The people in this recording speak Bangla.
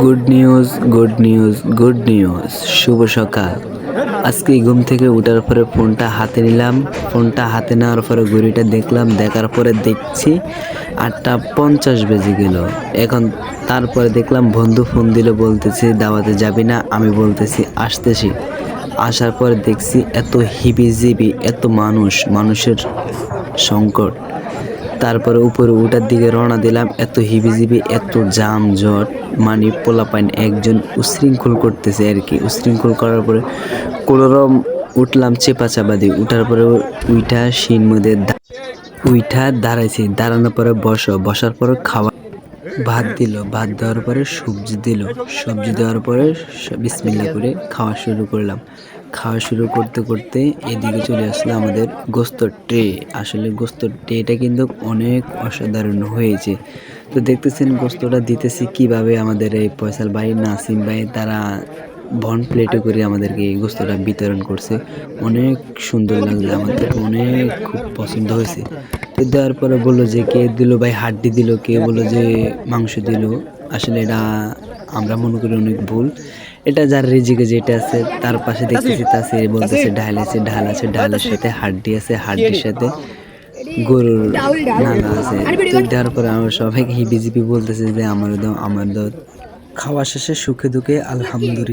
Good news, good news, good news. শুভ সকাল। আজকে ঘুম থেকে উঠার পরে ফোনটা হাতে নিলাম। ফোনটা হাতে নেওয়ার পরে ঘড়িটা দেখলাম, দেখার পরে দেখছি 8:50 বেজে গেল। এখন তারপরে দেখলাম বন্ধু ফোন দিল, বলতেছে দাওয়াতে যাবি না? আমি বলতেছি আসতেছি। আসার পরে দেখছি এত হিবিজিবি, এত মানুষের সংকট। তারপরে উপরে উঠার দিকে রওনা দিলাম, এত হিবিজিবি, এত যানজট, মানে পোলাপাইন একজন উশৃঙ্খল করতেছে আর কি। উশৃঙ্খল করার পরে কোনোরকম উঠলাম চেপা চাপা দিয়ে। উঠার পরে উইঠা শিন মধ্যে উইঠা দাঁড়াইছি। দাঁড়ানোর পরে বসার পরে খাওয়া ভাত দিল। ভাত দেওয়ার পরে সবজি দিল। সবজি দেওয়ার পরে বিসমিল্লাহ করে খাওয়া শুরু করলাম। খাওয়া শুরু করতে করতে এদিকে চলে আসলো আমাদের গোস্তর ট্রে। আসলে গোস্তর ট্রেটা কিন্তু অনেক অসাধারণ হয়েছে। তো দেখতেছেন গোস্তটা দিতেছি কিভাবে। আমাদের এই ফয়সাল ভাই, নাসিম ভাই তারা বন প্লেটে করে আমাদেরকে এই গোস্তটা বিতরণ করছে। অনেক সুন্দর লাগছে, আমাদের অনেক খুব পছন্দ হয়েছে। তো দেওয়ার পরে বললো যে কে দিল ভাই, হাড্ডি দিল, কে বললো যে মাংস দিল। আসলে এটা আমরা মনে করি অনেক ভুল। এটা যার রিজিকে যেটা আছে তার পাশে দেখতেছি তাসে বলতেছে ডাল আছে, ডাল আছে, ডালের সাথে হাড্ডি আছে, হাড্ডির সাথে গরুর নালা আছে। তো দেওয়ার পরে আমরা সবাইকে হিবিজিবি বলতেছে যে আমার দাও, আমার দাও। খাওয়া শেষে সুখে দুঃখে আলহামদুলিল্লাহ।